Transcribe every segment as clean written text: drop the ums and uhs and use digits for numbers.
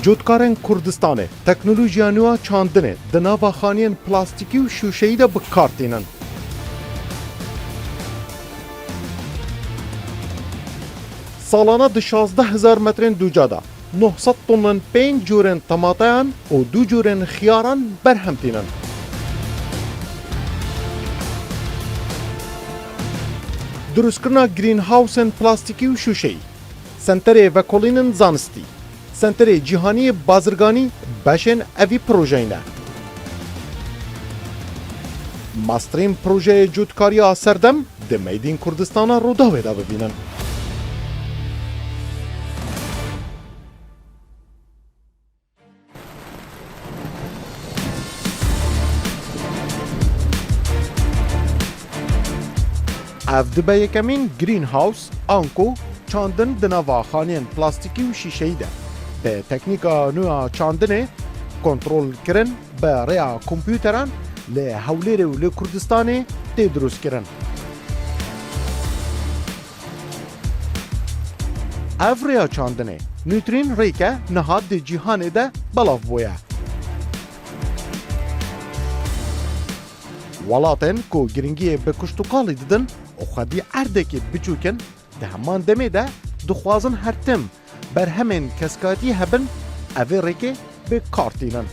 جوتکارên Kurdistanê teknolojiya nû a çandinê di nava xaniyên plastîkî û şûşeyî de bikartînin. Salana di 16,000 metrên dûca da 900 tonan 5 curên temateyan û 2 curên xiyaran berhem tînin. Durustkirina greenhousên plastîkî û şûşeyî, Senterê Vekolînên Zanistî, Senterê Cîhanî Bazirganî beşên evî projeyê ne. Masterên projeyê cûtkariya serdem di Meydîn Kurdistana Rûdawê de bibînin. Ev dibe yekemîn greenhouse an ku çandin di nava xaniyên plastîkî û şîşeyî de. Bi teknîka nû a çandinê kontrol kirin bi rêya kompûteran li Hewlêrê û li Kurdistanê tê drûstkirin. Ev rêya çandinê nûtrîn rêke niha di cîhanê de belav bûye. Welatên ku giringiyê bi kuştuqalî didin û xwedî erdekê biçûkin di heman demê de dixwazin her tim berhemên keskatî hebin evê rêkê bikartînin.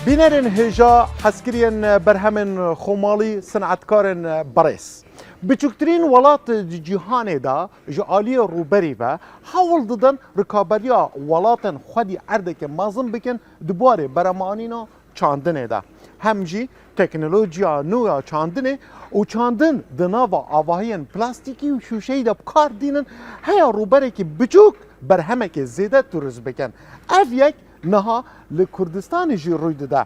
Bînerên hêja hezkiriyên berhemên xomalî sinetkarên berês. Biçûktirîn welat di cîhanê de ji aliyê rûberî ve hewl didin rikaberiya welatên xwedî erdekê mezin bikin di barê beremanîna çandinê de. Hem jî teknolojiya nû ya çandinê û çandin di nava avahiyên plastîkî û şûşeyî de bikar dînin heya rûberekî biçûk berhemekê zêde turiz bikin. Ev yek niha li Kurdistanê jî rûy dide.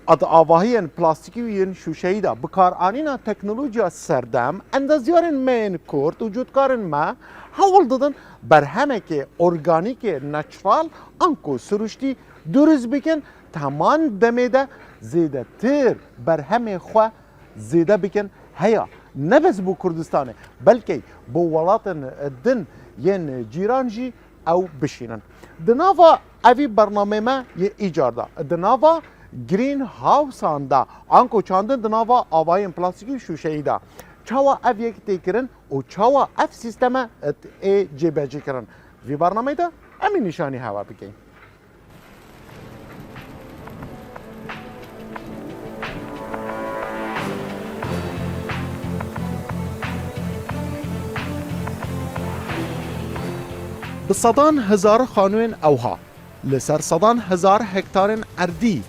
Ad avahiyên plastîkî yên şûşeyî de bikaranîna teknolojiya serdem endezyarên me yên Kurd û cûtkarên me hewl didin berhemekê organîkê neçval an ku siruştî duriz bikin teman demê de zêdetir berhemê xwe zêde bikin heya nebez bû Kurdistanê belkî bi welatên din yên cîran jî ew bişînin. Di nava evî bernamê me yê îcar da di nava greenhousean da anko çandin di nava avahiyên plastîkî û şûşeyî da. Çawa ev yek têkirin û çawa ev sîsteme ê cêbecî kirin. Vî bernameyê de em ê nîşanî hewa bikeyîn. Bi sedan hezar xanûyên ewha li ser sedan hezar hektarên erdî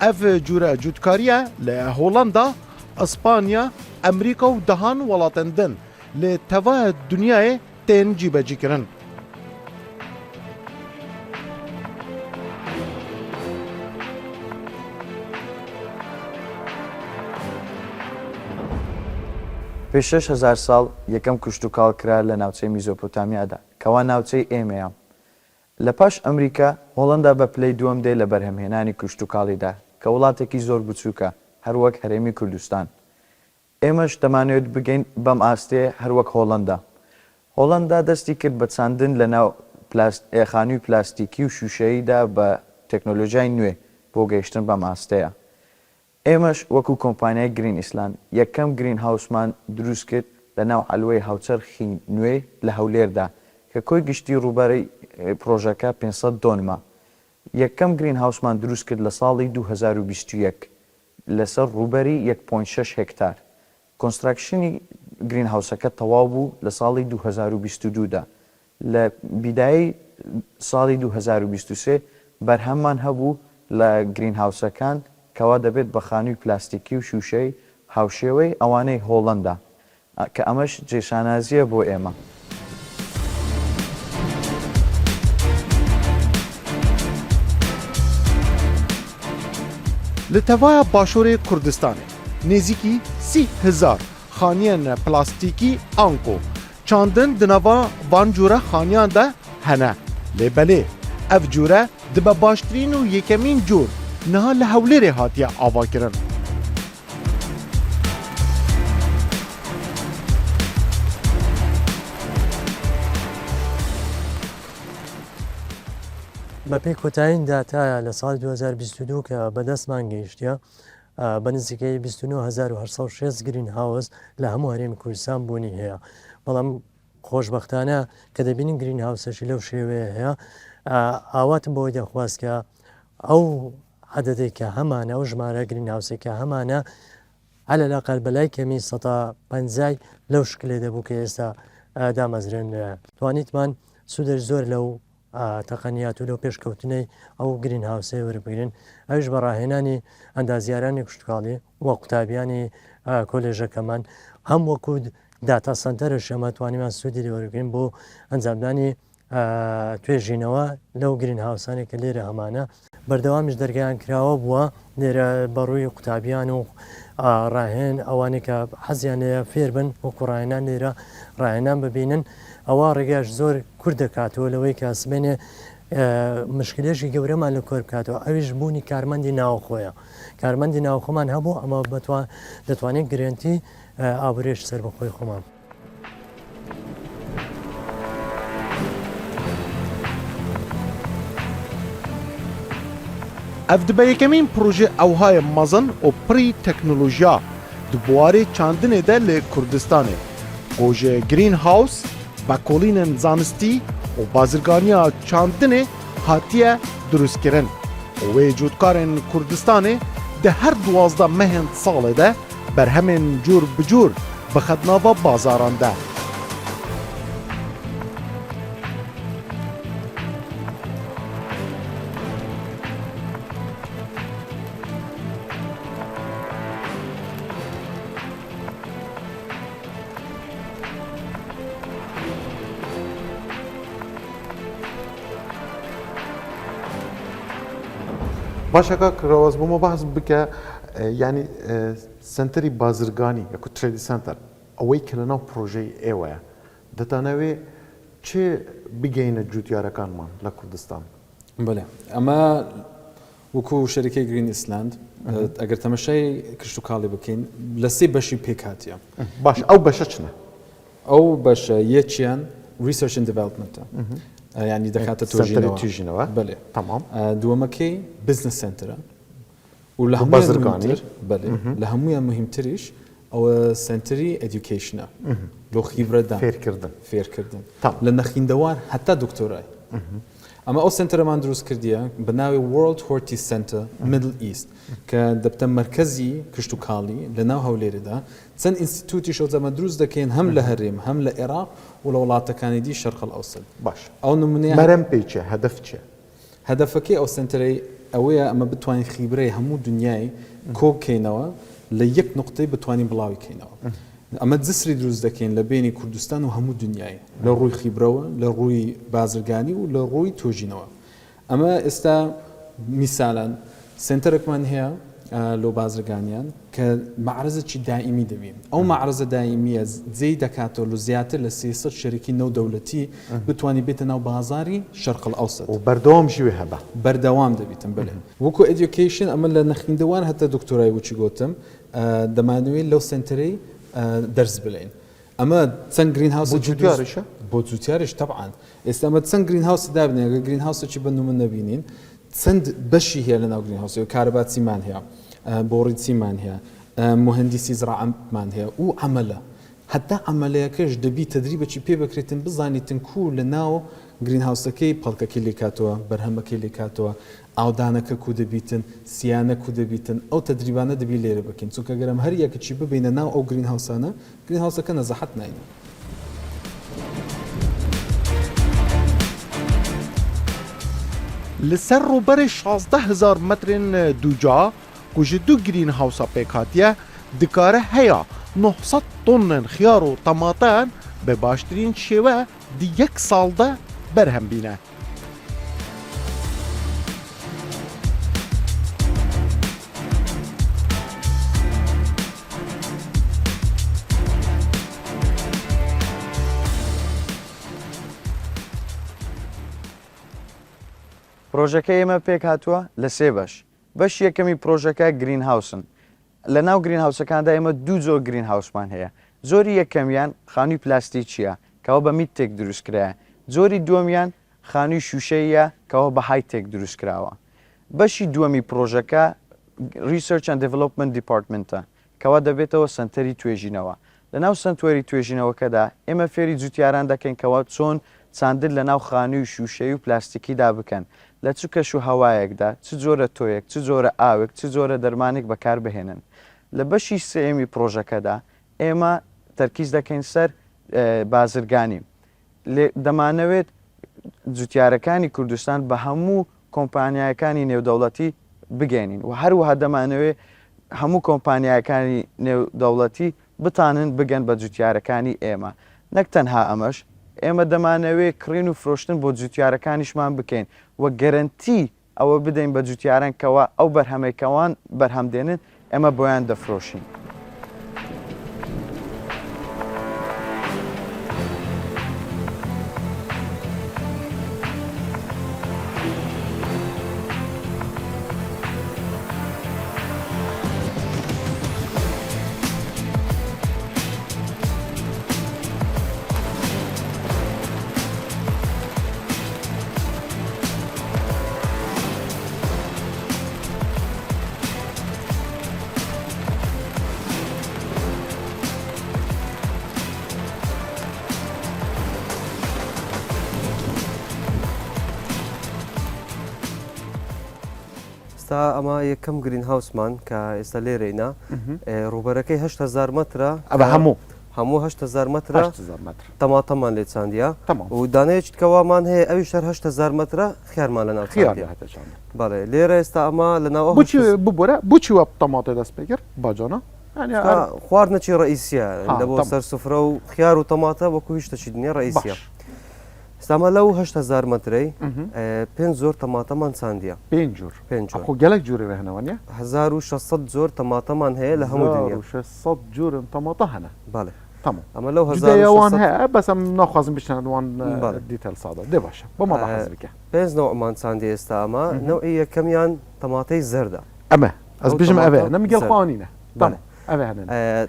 ev cure cûtkariye li Hollanda, İspanya, Amerîka û dehan welatên din li tevaya dunyayê tên cîbecî kirin. پێش 6,000 ساڵ یەکەم کوشتوکاڵ کرا لە ناوچەی میزۆپۆتامیا کەوا ناوچەی ئێمەیە. لە پاش ئەمریکا هۆڵەندا بە پلەی دووەم دێ لە بەرهەمهێنانی کوشتوکاڵیدا کە وڵاتێکی زۆر بچووکە هەروەک هەرێمی کوردستان. ئێمەش دەمانوێت بگەین بەم ئاستێ هەروەک هۆڵەندا. هۆڵەندا دەستی کرد بە چاندن لە ناو خانووی پلاستیکی و شوشەییدا بە تەکنۆلۆژیای نوێ بۆ گەیشتن بەم ئاستەیە. ئێمەش وەکو کۆمپانیای گرین ئیسلان یەکەم گرین هاوسمان دروست کرد لە ناو ئەلوەی هاوچەرخی نوێ لە هەولێردا کە کۆی گشتی ڕووبەرەی پرۆژەکە 500 دۆنمە. یەکەم گرین هاوسمان دروست کرد لە ساڵی 2021 لەسەر ڕووبەری 1.6 هکتار. کۆنستراکشنی گرین هاوسەکە تەواو بوو لە ساڵی 2022دا. لە بیدایی ساڵی 2023 بەرهەممان هەبوو لە گرین هاوسەکان کەوا دەبێت بە خانووی پلاستیکی و شوشەی هاوشێوەی ئەوانەی هۆڵەندا کە ئەمەش جێشانازیە بۆ ئێمە. Li tevaya başûrê Kurdistanê nêzîkî 30,000 xaniyên plastîkî anko çandin di nava van cure xaniyan de hene. Lê belê ev cure dibe baştirîn û yekemîn cûr niha li Hewlêrê hatiye avakirin. بە پێی کۆتاییدا تا لە ساڵی 2022 کە بەدەستمان گەیشتە بە نزیکەی 29,806 گرین هاوس لە هەموو هەرێمی کوردستان بوونی هەیە بەڵام خۆشببختانە کە دەبینین گرین هاوسەشی لەو شێوەیە هەیە ئاواتم بۆی دەخواست کە ئەو عەدەدەی کە هەمانە ئەو ژمارە گرین هاوسێکە هەمانە على الأقل بەلای کەمی 150 لەو شکلێ دەبوو کە ئێستا دامەزرێن توانیتمان سوودەر زۆر لەو تەقەنیات و لەو پێشکەوتنەی ئەو گرین هاوسێ وەربگرن ئەوش بەڕاهێنانی ئەندازیارانی کوشتکاڵی وە قوتابیانی کۆلێژەکەمان هەم وەکو داتا سنتەرە شەمە توانیمان سوودی لێوەرگرین بۆ ئەنجامدانی توێژینەوە لەو گرین هاوسانی کە لێرە هەمانە بەردەوامیش دەرگیان کراوە بووە لێرە بەڕووی قوتابیان و ڕاهێن ئەوانێک کە حەزیانەیە فێر بن وەکو ڕاهێنان لێرە ڕاهێنان ببینن ئەوە ڕێگاش زۆر کورد دەکاتەوە لەوەی کە سبێنێ مشکلێشی گەورەمان لە کۆر بکاتەوە ئەویش بوونی کارمەندی ناوخۆیە کارمەندی ناوخۆمان هەبوو ئەمە دەتوانێت گرنتی ئابرێش سەر بەخۆی خۆمان. ev dibe yekemîn proje ewhaya mezin û pirî teknolojiya di buwarê çandinê de li Kurdistanê. Goje greenhouse, bekolînên zanistî û bazirganiya çandinê hatiye drûstkirin. û wê cotkarên Kurdistanê di her 12 mehên salê de berhemên cûr bi cûr bi xetnava bazaran de. باشەکە کراوەز بۆمە بەحس بکە ینی سنتەری بازرگانی یەکو ترێدی سنتەر ئەوەی کە لەناو پرۆژەی ئێوەیە دەتانەوێ چێ بگەینە جوتیارەکانمان لە کوردستان؟ بەێ ئەمە وەکو شەریکەی گرین ئیسلاند ئەگەر تەمەشای کشت و کاڵی بکەین لە سێ بەشی پێکاتیە باش ئەو بەشە چنە؟ ئەو بەشە یەکیان ریسەرچ ئەند دیڤلۆپمنتە ینی دەکاتە توێژینەوە بەێ تەمام دووەمەکەی بزنس سنتەرە و لە بازرگانی بەێ لە هەمویان مهمتریش ئەوە سنتەری ئەدیوکیشنە بۆ خیبرەدان فێرکردن لە نەخیندەوار هەتا دکتۆرای ئەمە ئەو سنتەرەمان دروست کردیە بە ناوی World Horti Center Middle East کە دەبتە مرکزی کشت و کاڵی لە ناو هەولێرەدا چەند ئینستیتوتی شۆزەمە دروست دەکەین هەم لە هەرێم هەم لە عێراق و لە وڵاتەکانی دی شەرقل ئەوسەد باش ئەو نمونەیە مەرەم پێی چێ هەدەف چێ؟ هەدەفەکەی ئەو سنتەرەی ئەوەیە ئەمە بتوانین خیبرەی هەموو دنیای کۆبکەینەوە لە یەک نقطەی بتوانین بڵاوی کەینەوە ئەمە جسری دروست دەکەین لە بینی کوردستان و هەموو دنیای لە ڕووی خیبرەوە لە ڕووی بازرگانی و لە ڕووی تۆژینەوە ئەمە ئێستا میسالان سنتەرێکمان هەیە لۆ بازرگانیان کە معرزەی دائیمی دەبین ئەو معرزە دائیمیە جێی دەکاتەوە لە زیاتر لە 300 شەریکی نەودەوڵەتی بتوانانی بێتە ناو بازاری شەرقل ئەوسەد و بەردەوام ژوێ هەبە بەردەوام دەبیتم بڵێ وەکو ئەدیوکیشن ئەمە لە نەخیندەوان هەتا دکتۆرای وچی گوتم دەمانوێت لەو سنتەرەی دەرس بڵێن ئەمە چەند گرین هاوس جوتیارشە بۆ جوتیارش طبعاً ئێستا ئەمە چەند گرین هاوس دابنێ ئەگەر گرین هاوسێکی بە نمونە نەبینین چەند بەشی هەیە لە ناو گرین هاوس کارەباچیمان هەیە بۆڕیچیمان هەیە مهندسی زراعەتمان هەیە و عەمەلە هەتا عەمەلەیەکەش دەبی تەدریبێکی پێ بکرێتن بزانیتن کو لە ناو گرین هاوسەکەی پەڵکەکەی لێکاتەوە بەرهەمەکەی لێکاتەوە ئاودانەکە کو دەبیتن سیانە کو دەبیتن ئەو تەدریبانە دەبی لێرە بکەین چونکە گەرم هەر یەکەچی ببینە ناو ئەو گرین هاوسانە گرین هاوسەکە نەزەحەت ناینە لەسەر ڕووبەری 16,000 مترên دووجا ku ji du grîn hewsa pêk hatiye dikare heya 900 tonnên xiyar û tematen bi baştirîn şêwe di yek sal de berhem bîne. پرۆژەکە ئێمە پێک هاتووە لە سێ بەش یەکەمی پرۆژەکە گرین هاوسن لە ناو گرین هاوسەکاندا ئێمە دوو جۆر گرین هاوسمان هەیە زۆری یەکەمیان خانووی پلاستیکیە کەەوە بە میتێک دروستکرایە زۆری دووەمیان خانووی شوشەیە کەەوە بە هایتێک دروست کراوە. بەشی دووەمی پرۆژەکە Research and Development Departmentە کەوا دەبێتەوە سنتەری توێژینەوە. لە ناو سنتوەری توێژینەوەکەدا ئێمە فێری جوتیاران دەکەین کەوا چۆن چاندر لە ناو خانووی شوشەی و پلاستیکیدا بکەن لە چ کەش و هەوایەکدا چ جۆرە تۆیەک چ جۆرە ئاوێک چ جۆرە دەرمانێک بەکار بهێنن. لە بەشی سێمی پرۆژەکەدا ئێمە تەرکیز دەکەین سەر بازرگانی. دەمانەوێت جوتیارەکانی کوردستان بە هەموو کۆمپانیایەکانی نێودەوڵەتی بگەێنین و هەروەها دەمانەوێت هەموو کۆمپانیایەکانی نێودەوڵەتی بتانن بگەن بە جوتیارەکانی ئێمە. نەک تەنها ئەمەش ئێمە دەمانەوێت کڕین و فرۆشتن بۆ جوتیارەکانیشمان بکەین وە گەرنتی ئەوە بدەین بە جوتیاران کەوا ئەو بەرهەمێکەوان بەرهەمدێنن ئێمە بۆیان دەفرۆشین. ئێستا ئەمە یەکەم گرین هاوسمان کە ئێستا لێرەینا ڕوبەرەکەی 8,000 مترە ئەبە هەموو 8,000 مترە تەماتەمان لێ چاندیا و دانەیەکی کەوامان هەیە ئەوی شەر 8,000 مترە خیارمان لە ناو بەڵێ لێرە ئێستا ئەمە لە ناو ببوورە بچی وە تەماتە دەست پێگر باجانە خواردنەچی ڕئیسیە لە بۆ سەر سفرە و خیار و تەماتە وەکو هیچ شتێکی دنیا ڕئیسیە. ئێستامە لەو 8,000 مترەی 5 زۆر تەماتەمان چاندیە 5 گەلێک جووری هەنەوەنیە 1600 زۆر تەماتەمان هەیە لە هەموو دنیا 600 جورم تەماتە هەنە باڵێ ئەمە لەو هەزارەوان هەیە بەسم ناخوازم بشنوان دیتەل سادا دێ باشە بۆ حەزبکە 5 نەوەمان چاندی ئێستا ئەمە نەوعی یەکەمیان تەماتەی زەردە ئەمە ئەس بژم ئەوێ نەمیگەڵخوانینە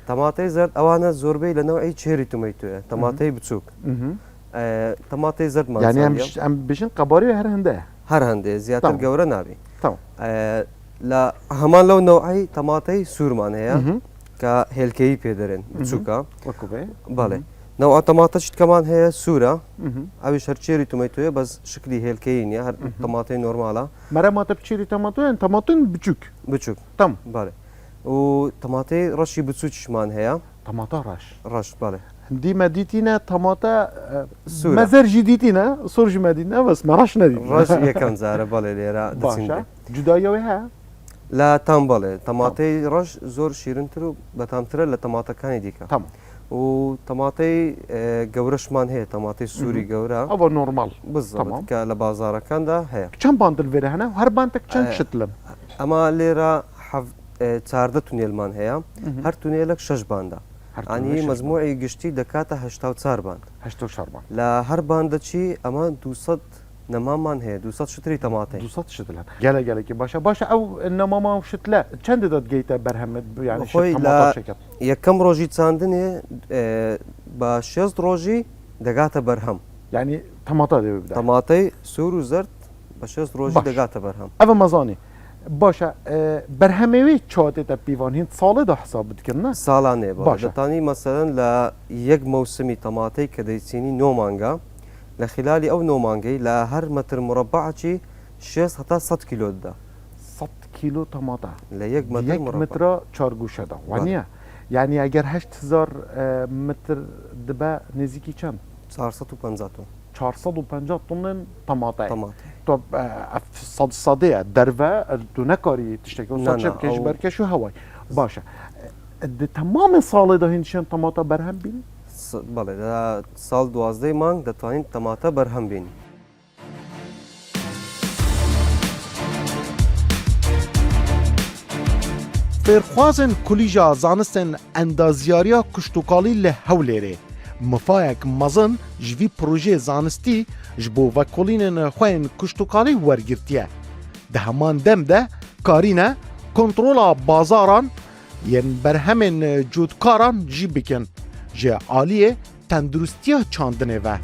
تەماتەی زەرد ئەوانە زۆربەی لە نەوعی چێری تومەیتوێ تەماتەی بچووک تەماتەی زەردمان ئەم بژن قەباری هەر هەندەیە هەر هەندێ زیاتر گەورە نابی لە هەمان لەو نەوعی تەماتەی سوورمان هەیە کە هێلکەی پێدەرێن بچووکە بەڵێ نەوە تەماتە شتکەمان هەیە سوورە ئەوی شەرچێری تومەیتوێ بەس شکلی هێلکەی نیە هەر تەماتەی نۆرمالە مەرەماتە بچێری تەماتۆیان تەماتن بچووک تەم بەڵێ و تەماتەی ڕەشی بچووکیشمان هەیە تەماتە ڕەش بەڵێ دیمە دیتینە تەماتە مەزەرژی دیتینە سۆژی مەدینە بەس مەڕەش نەدی ڕەش یەکەم جارە بەڵێ لێرە جودایەوەی هەیە لە تام بەڵێ تەماتەی ڕەش زۆر شیرنتر و بەتامترە لە تەماتەکانی دیکە و تەماتەی گەورەشمان هەیە تەماتەی سووری گەورە ئەوە نۆرمال کە لە بازارەکاندا هەیە چەند باندل وێرە هەنە هەر بانتێک چەند شت لەم ئەمە لێرە 14 تونێلمان هەیە هەر تونێلێک 6 باندا ئەنی مەزموعی گشتی دەکاتە 84 باند لە هەر باندەچی ئەمە 200 نەمامان هەیە 200 شتری تەماتەی 200 شت لە گەلێکی باشە ئەو نەماما شت لە چەندە دەتگەیتە بەرهەمت خۆی لە یەکەم ڕۆژی چاندنێ بە 6 ڕۆژی دەگاتە بەرهەم ینی تەماتە تەماتەی سوور و زرد بە 6 ڕۆژی دەگاتە بەرهەم ئەوە مەزانی باشە بەرهەمەوەی چاتێتە پیوانهین ساڵێدا حساب بکردن ساڵانێ باشەتانی مەسەرەن لە یەک مەوسمی تەماتەی کە دەیچینی 9 مانگا لە خلالی ئەو 9 مانگەی لە هەر مەتر مربعی 6 هەتا 100 کیلۆدا 100 کیلۆ تەماتە لە یەک مترە چارگوشەدا وانە یعنی ئەگەر 8,000 متر دبە نزیکی چەند 450 450 تونن تەماتای سەدەیە دەرڤە دو نەکاری تشتێککەش بەرکەش و هەوای باشە تەمامە ساڵێ داهێنشان تەماتە بەرهەم بین بەڵێ لە ساڵ 12 مانگ دەتوانین تەماتە بەرهەم بین فێرخوازن کولیژا زانستن ئەندازیاریە کوشتتوکاڵی لە هەولێرێ مفایەک مەزن ji vî projeyê zanistî ji bo vekolînên xwên kuştûkalî wergirtiye. Di heman dem de karîne kontrola bazaran yên berhemên cûtkaran jî bikin ji aliyê tendurustiya çandinê ve.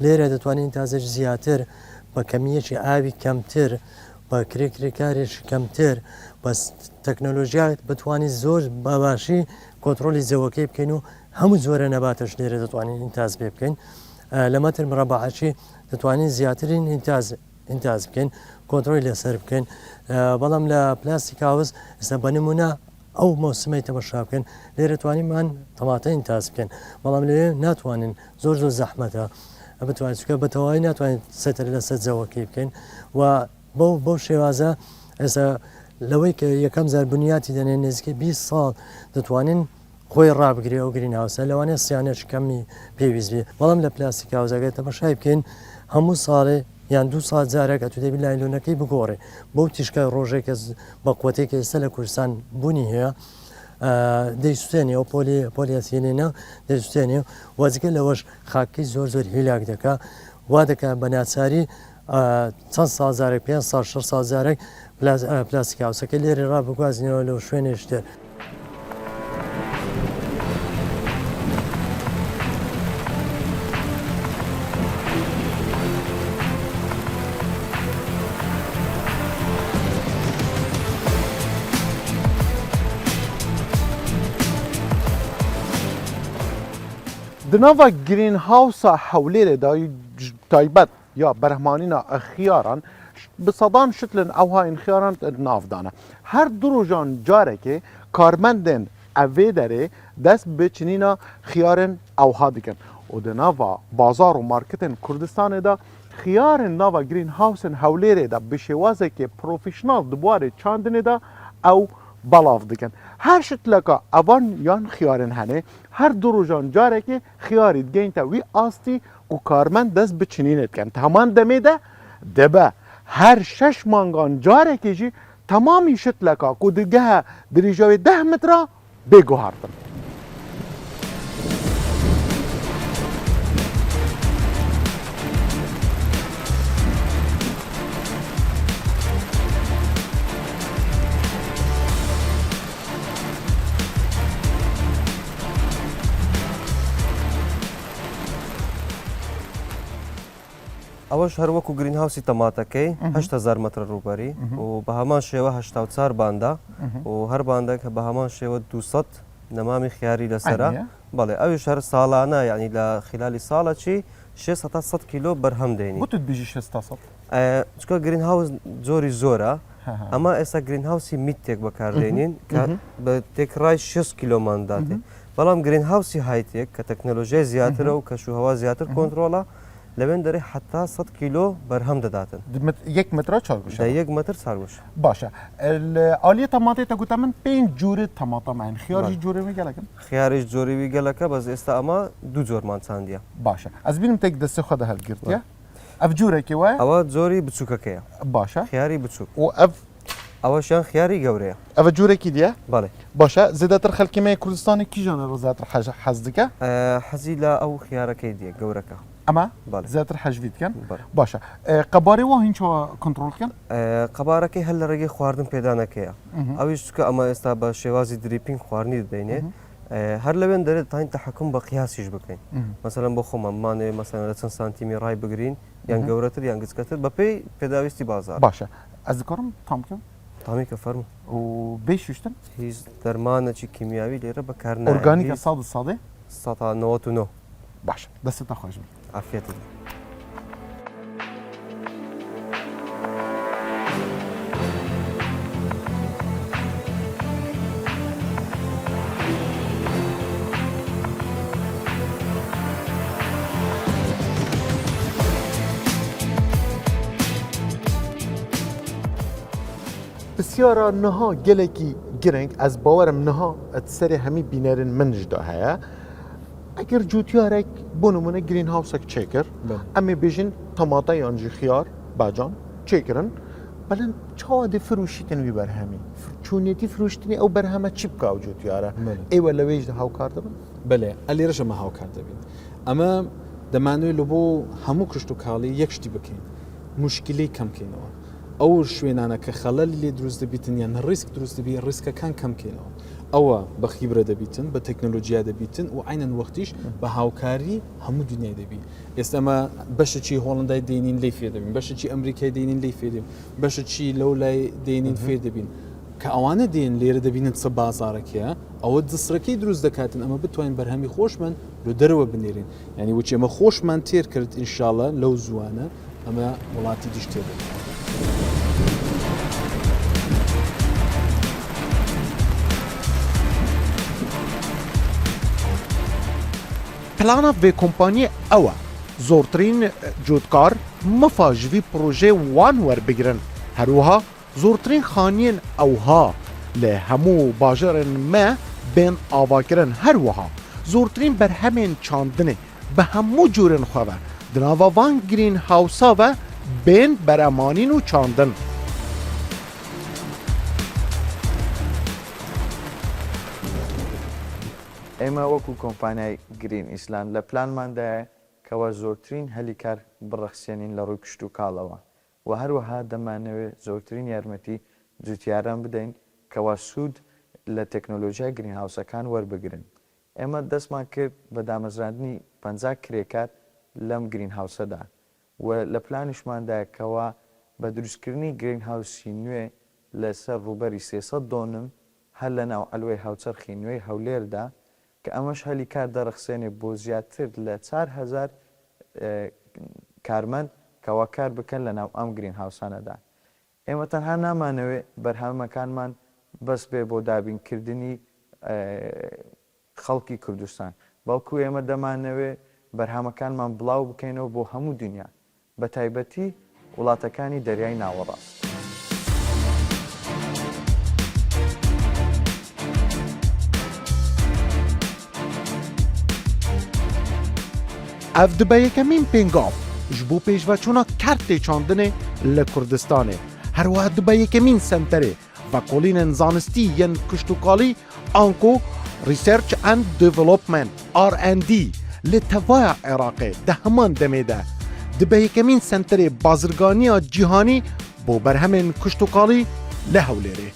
لێرە دەتوانین تازەش زیاتر بە کەمیەکی ئاوی کەمتر بە کرێکارێکی کەمتر بە تەکنۆلۆژیات بتوانین زۆر باشی کۆنتترۆلی زەوەکەی بکەین و هەموو زۆرە نەباتەش لێرە دەتوانین ئینتاز پێ بکەین لە مەتر مڕەبعاچی دەتوانین زیاترین ئینتاز بکەین کۆنتترۆلی لەسەر بکەین بەڵام لە پلاستیک هاوس ئێستا بەنمونە ئەو مۆسمەی تەمەشا بکەن لێرە توانیمان تەماتە ئینتاز بکەن بەڵام لێ ناتوانین زۆر زەحمەتە بتوانین چکە بەتەواوی ناتوانین سەتر لەسەر زەوەکەی بکەین و بەو شێوازە ئێستا لەوەی کە یەکەم زار بنیاتی دەنێن نزیکەی 20 ساڵ دەتوانین خۆی ڕابگرێ ئەو گرین هاوسە لەوانەیە سیانێش کەمی پێویست بێ بەڵام لە پلاستیک هاوزەکە تەماشای بکەین هەموو ساڵێ یان 2 ساڵ جارێک ئەتو دەبی لایلۆنەکەی بگۆڕێ بەو تیشکە ڕۆژێک بە قوتێک ئێستا لە کوردستان بوونی هەیە دەیسوێنێ ئەو پۆلیەسیێنێنە دەیسوێنێ وازگە لەوەش خاکی زۆر هیلاک دەکا وا دەکات بە ناچاری چەند سازارێک 5 سال 6 سازارێک پلاستیک هاوسەکە لێرە ڕابگوازنەوە لەو شوێنێشتر دناوا گرین هاوسا حولێرە دا تایبەت یا بەرهمانینا خیاران بسەدان شتلن ئەوهاین خیاران نافدانە هەر دروژان جارێکێ کارمەندên ئەvê derê dest bi çinîna xiyarên ewha dikin û di nava bazar û marketên Kurdistanê da xiyarên nava green houseên hewlêrê da bi şêwazekê profesyonel di buarê çandinê da ew belav dikin her şitleka evan yan xiyarên hene her du rojan carekê xiyarî digehîn te wî astî û karmend dest bi çinînê dikin heman demê de debe her 6 mangan carekê jî temamî şitleka ku digehe di rîjavê 10 metra bêguhartin. ئەوەش هەروەکو گرین هاوسی تەماتەکەی 8,000 متر ڕووبەری و بە هەمان شێوە 84 باندا و هەر باندێک بە هەمان شێوە 200 نەمامی خیاری لەسرە بەڵێ ئەویش هەر ساڵانە یعنی لە خلالی ساڵەچی 600 کیلۆ بەرهەم دێنی بۆ بیژی 600 چکە گرین هاوس زۆری زۆرە ئەمە ئێستا گرین هاوسی میتێک بەکاردێنین کە بە تێکڕای 6 کیلۆمانداتێ بەڵام گرین هاوسی هایتێک کە تەکنۆلۆژیای زیاترە و کەشوهەوا زیاتر کۆنتترۆڵە لەوێن دەرێ حتا 100 کیلۆ بەرهەم دەداتن 1 متر چارگوش 1 متر ساروش باشە ئالیە تەماتێت تەگوتە من 5 جوورت تەماتەمان خیاری جوورێمی گەلەکەن خیارش جۆریوی گەلەکە بەس ئێستا ئەمە دوو جۆرمان چاندیە باشە ئەس بینم تێک دەستی خۆ هەلگرتە ئەف جوورێکی وایە ئەوە جۆری بچووکەکەیە باشە خیاری بچووک و ئەف ئەوەشیان خیاری گەورەیە ئەوە جوورێکی دیە بەڵێ باشە زیاتر خەلکیمەیە کوردستانی کیژانە ڕزاتر حەز دکە حەزی لە ئەو خیارەکەی دیە گەورەکە ئەمە زیاتر حەژویتکەن باشە قەبارەی وا هینچەوە کۆنتترۆلکەن قەبارەکەی هەر لە ڕێگەی خواردن پێدانەکەیە ئەویش چکە ئەمە ئێستا بە شێوازی دریپینگ خواردنی دەبینێ هەر لەوێن دەرێت تاین تەحکم بە قیاسیش بکەین مەسەلەن بۆ خۆمەمانێ مەسەن لە چەند سانتیمی ڕای بگرین یان گەورەتر یان گچکەتر بەپێی پێداویستی بازار باشە ئەس دکڕم تامکەم تامی کە فەرمو و بێشتن هیچ دەرمانێکی کیمیاوی لێرە بەکار ئۆرگانیکە ساڵێ 1999 باش دەستە خۆش عافیەتە بسیارە نەها gelekî gireng ez bawerim niha et serê hemî bînerên min ji da heye eger cûtiyarek bû nimune green houseek çêkir em ê bêjin temateyan jî xiyar bacan çêkirin belin çawa dê firûşîtin wî berhemî çûniyetî firûştinê ew berheme çî bika ew cûtiyare êwe li wê jî hawkar dibin بەێ ئەلێرەش ئەمە هاوکار دەبین ئەمە دەمانوێت لە بۆ هەموو کشت و کاڵی یەکشتی بکەین مشکلی کەمکەینەوە ئەو شوێنانە کە خەڵەلی لێ دروست دەبیتن یان ڕیسک دروست دەبی ڕیسکەکان کەمکەینەوە ئەوە بە خیبرە دەبیتن بە تەکنۆلۆژیا دەبیتن و عینەن وەختیش بە هاوکاری هەموو دنیای دەبی ئێستەمە بەشەکی هۆڵندای دێنین لی فێ دەبین بەشەکی ئەمریکای دێنین لی فێ دەبین بەشەکی لەو لای دێنین فێر دەبین کە ئەوانە دێن لێرە دەبینن چە بازارێکەیە ئەوە دسرەکەی دروست دەکاتن ئەمە بتوانین بەرهەمی خۆشمان لە دەرەوە بنێرین ینی وچی ئەمە خۆشمان تێر کرد ئینشاڵە لەو زوانە ئەمە وڵاتی دیش تێ دەبێت. پلانا وی کمپانی ئەوە زۆرترین جوتکار مفا ژوی پرۆژێ وان وەربگرن هەروەها زۆرترین خانیên ئەوها لە هەموو باژەرن me bên avakirin هەروەها زۆرترین بەرهەمێن چاندنê bi hemû cûrên xwe ve di nava van grîn hewsa ve bên beremanîn û çandin. ئێمە وەکو کۆمپانیای گرین ئیسلان لە پلانماندایە کەەوە زۆرترین هەلیکار بڕەخسیێنین لە ڕووی کشت و کاڵەوە و هەروەها دەمانەوێت زۆرترین یارمەتی جوتیاران بدەین کەوا سوود لە تەکنۆلۆژیای گرین هاوسەکان وەربگرن. ئێمە دەستمان کرد بە دامەزراندنی 50 کرێکار لەم گرین هاوسەدا و لە پلانیشماندایە کەوا بە دروستکردنی گرین هاوسی نوێ لەسەر ڕوبەری 300 دۆنم هەر لە ناو ئەلوەی هاوچەرخی نوێی هەولێردا کە ئەمەش هەلیکار دەرەخسێنێ بۆ زیاتر لە 4,000 کارمەند کەوا کار بکەن لە ناو ئەم گرین هاوسانەدا. ئێمە تەنها نامانەوێت بەرهەمەکانمان بەس بێ بۆ دابینکردنی خەڵکی کوردستان بەڵکو ئێمە دەمانەوێت بەرهەمەکانمان بڵاو بکەینەوە بۆ هەموو دنیا بە تایبەتی وڵاتەکانی دەریای ناوەڕاست. ev dibe yekemîn pêngav ji bo pêşveçûna kertê çandinê li Kurdistanê herwiha dibe yekemîn senterê vekolînên zanistî yên kuştûkalî Anko Research and Development R&D li tevaya Iraqê di heman demê de dibe yekemîn senterê bazirganiya cîhanî bo berhemên kuştûkalî li Hewlêrê.